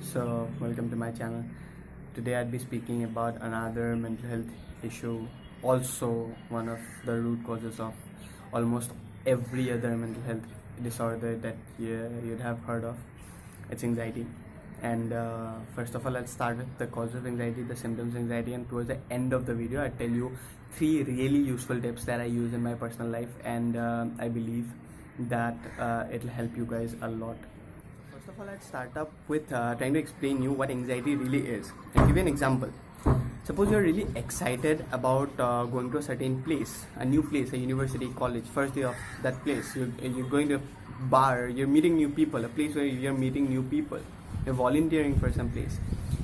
So, welcome to my channel. Today, I'd be speaking about another mental health issue, also one of the root causes of almost every other mental health disorder that you'd have heard of. It's anxiety. And first of all, I'll start with the cause of anxiety, the symptoms of anxiety, and towards the end of the video, I'll tell you 3 really useful tips that I use in my personal life, and I believe that it'll help you guys a lot. First of all, I'd start up with trying to explain you what anxiety really is. I'll give you an example. Suppose you're really excited about going to a certain place, a new place, a university, college, first day of that place. You're going to a bar, you're meeting new people, a place where you're meeting new people. You're volunteering for some place.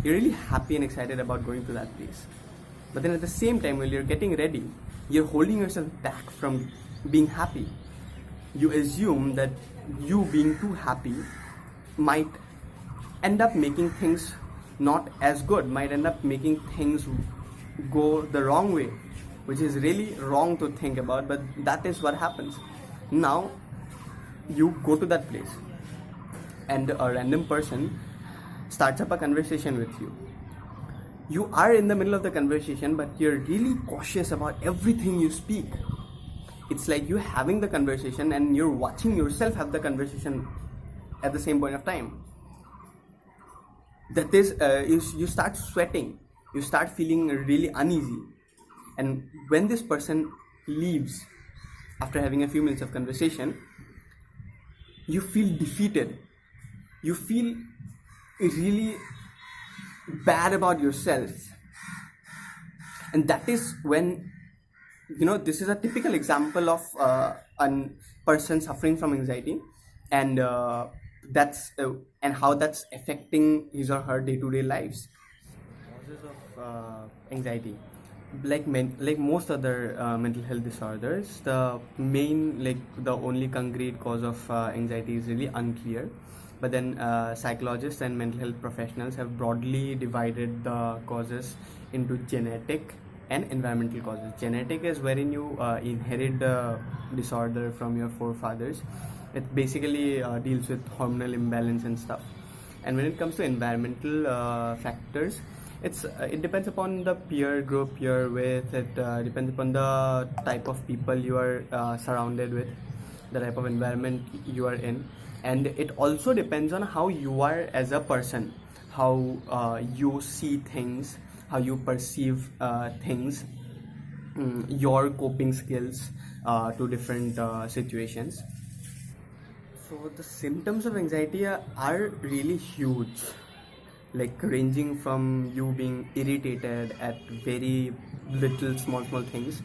You're really happy and excited about going to that place. But then at the same time, while you're getting ready, you're holding yourself back from being happy. You assume that you being too happy might end up making things not as good, might end up making things go the wrong way, which is really wrong to think about, but that is what happens. Now, you go to that place and a random person starts up a conversation with you. You are in the middle of the conversation, but you're really cautious about everything you speak. It's like you're having the conversation and you're watching yourself have the conversation at the same point of time. That is, you start sweating, you start feeling really uneasy, and when this person leaves after having a few minutes of conversation, you feel defeated, you feel really bad about yourself. And that is when, this is a typical example of a person suffering from anxiety, and and how that's affecting his or her day-to-day lives. Causes of anxiety, like most other mental health disorders, the only concrete cause of anxiety is really unclear. But then psychologists and mental health professionals have broadly divided the causes into genetic and environmental causes. Genetic is wherein you inherit the disorder from your forefathers. It basically deals with hormonal imbalance and stuff. And when it comes to environmental factors, it depends upon the peer group you're with. It depends upon the type of people you are surrounded with, the type of environment you are in, and it also depends on how you are as a person, how you see things, how you perceive things, your coping skills to different situations. So the symptoms of anxiety are really huge, like ranging from you being irritated at very little small things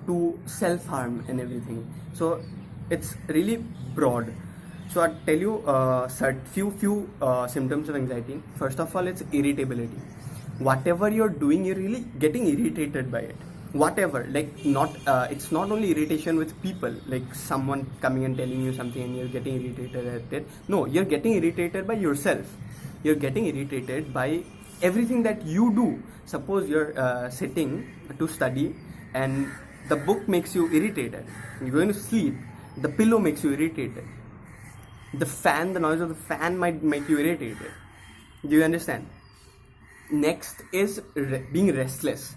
to self-harm and everything. So it's really broad. So I'll tell you few symptoms of anxiety. First of all, it's irritability. Whatever you're doing, you're really getting irritated by it. Whatever, it's not only irritation with people, like someone coming and telling you something and you're getting irritated at it. No, you're getting irritated by yourself. You're getting irritated by everything that you do. Suppose you're sitting to study and the book makes you irritated. You're going to sleep, the pillow makes you irritated. The noise of the fan might make you irritated. Do you understand? Next is being restless.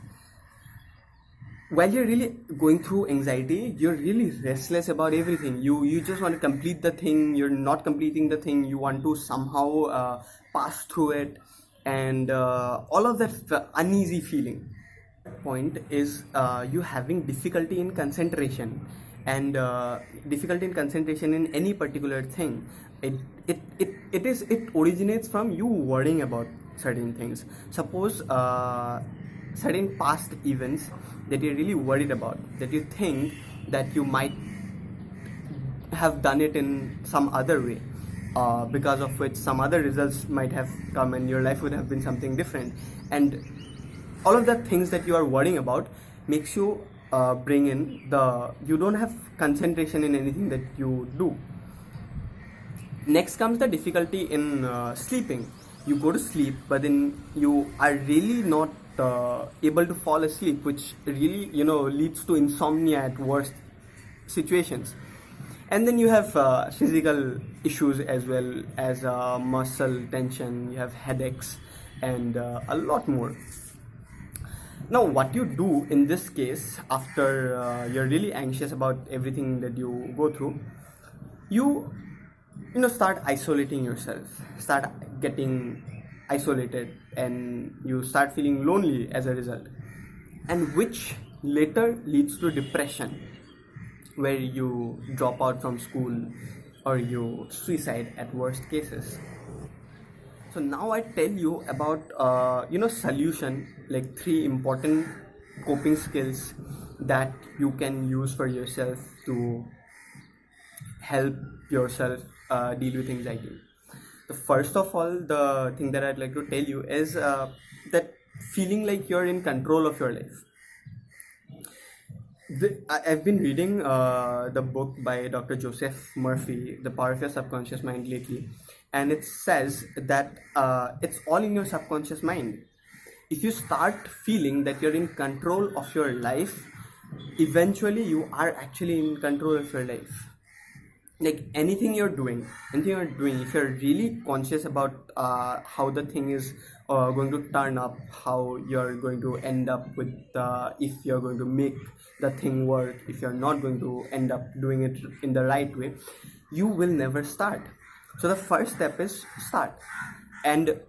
While you're really going through anxiety, you're really restless about everything. You just want to complete the thing, you're not completing the thing, you want to somehow pass through it, and all of that uneasy feeling. Point is you having difficulty in concentration, and difficulty in concentration in any particular thing. It originates from you worrying about certain things. Suppose certain past events that you're really worried about, that you think that you might have done it in some other way, because of which some other results might have come and your life would have been something different. And all of the things that you are worrying about makes you bring in you don't have concentration in anything that you do. Next comes the difficulty in sleeping. You go to sleep, but then you are really not able to fall asleep, which really leads to insomnia at worst situations. And then you have physical issues as well as muscle tension, you have headaches, and a lot more. Now, what you do in this case, after you're really anxious about everything that you go through, you start isolating yourself, start getting isolated, and you start feeling lonely as a result, and which later leads to depression, where you drop out from school or you suicide at worst cases. So now I tell you about solution, like 3 important coping skills that you can use for yourself to help yourself deal with anxiety. The first of all, the thing that I'd like to tell you is that feeling like you're in control of your life. I've been reading the book by Dr. Joseph Murphy, The Power of Your Subconscious Mind, lately, and it says that it's all in your subconscious mind. If you start feeling that you're in control of your life, eventually you are actually in control of your life. Like anything you're doing, if you're really conscious about how the thing is going to turn up, how you're going to end up with, if you're going to make the thing work, if you're not going to end up doing it in the right way, you will never start. So the first step is start, and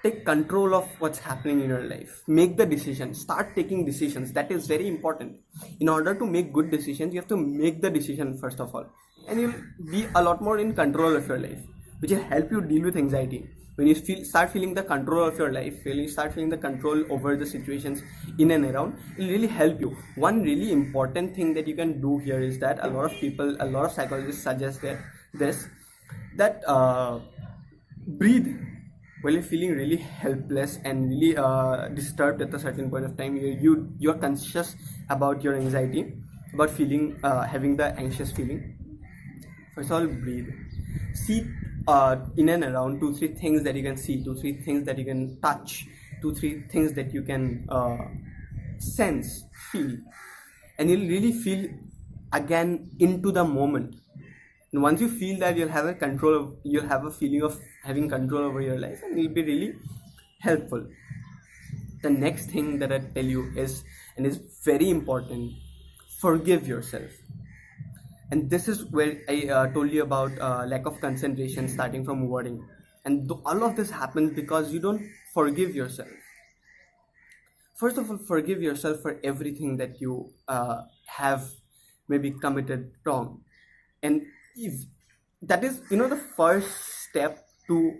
take control of what's happening in your life. Make the decision, start taking decisions. That is very important. In order to make good decisions, you have to make the decision first of all, and you'll be a lot more in control of your life, which will help you deal with anxiety. When you start feeling the control of your life, when you start feeling the control over the situations in and around, it will really help you. One really important thing that you can do here is that a lot of psychologists suggest that breathe. When you're feeling really helpless and really disturbed at a certain point of time, you're conscious about your anxiety, about feeling, having the anxious feeling. First of all, breathe. See in and around 2-3 things that you can see, 2-3 things that you can touch, 2-3 things that you can sense, feel, and you'll really feel again into the moment. And once you feel that, you'll have a feeling of having control over your life, and it'll be really helpful. The next thing that I tell you is very important: forgive yourself. And this is where I told you about lack of concentration starting from worrying. And all of this happens because you don't forgive yourself. First of all, forgive yourself for everything that you have maybe committed wrong. And if that is, the first step to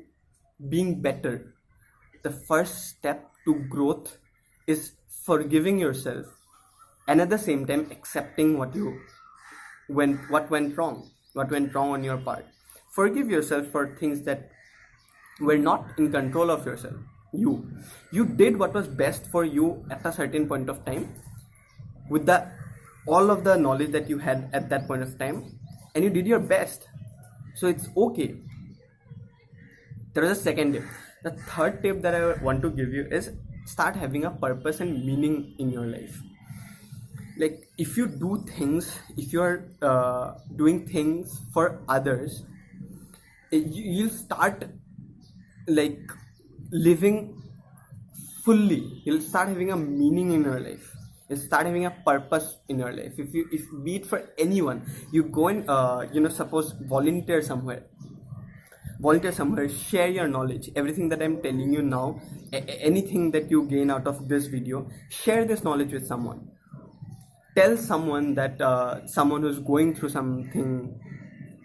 being better, the first step to growth is forgiving yourself, and at the same time accepting what went wrong on your part. Forgive yourself for things that were not in control of yourself. You did what was best for you at a certain point of time, with all of the knowledge that you had at that point of time, and you did your best, so it's okay. There is a second tip. The third tip that I want to give you is start having a purpose and meaning in your life. Like if you do things, if you're doing things for others, you'll start like living fully. You'll start having a meaning in your life. You'll start having a purpose in your life. If be it for anyone, you go and suppose volunteer somewhere, share your knowledge. Everything that I'm telling you now, anything that you gain out of this video, share this knowledge with someone. Tell someone that someone who's going through something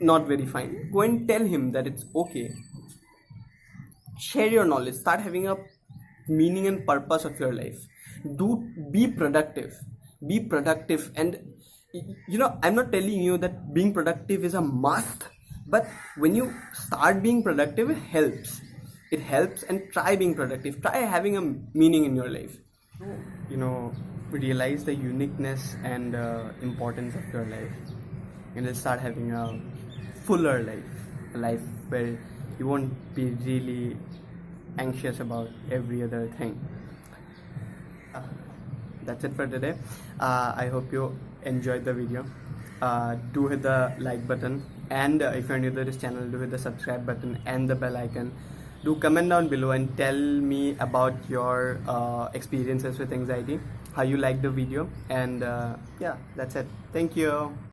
not very fine, go and tell him that it's okay. Share your knowledge. Start having a meaning and purpose of your life. Be productive. And I'm not telling you that being productive is a must, but when you start being productive, it helps. And try being productive. Try having a meaning in your life. Realize the uniqueness and importance of your life, and you'll start having a fuller life, a life where you won't be really anxious about every other thing. That's it for today. I hope you enjoyed the video. do hit the like button, and if you're new to this channel, do hit the subscribe button and the bell icon. Do comment down below and tell me about your experiences with anxiety, how you like the video, and yeah, that's it. Thank you.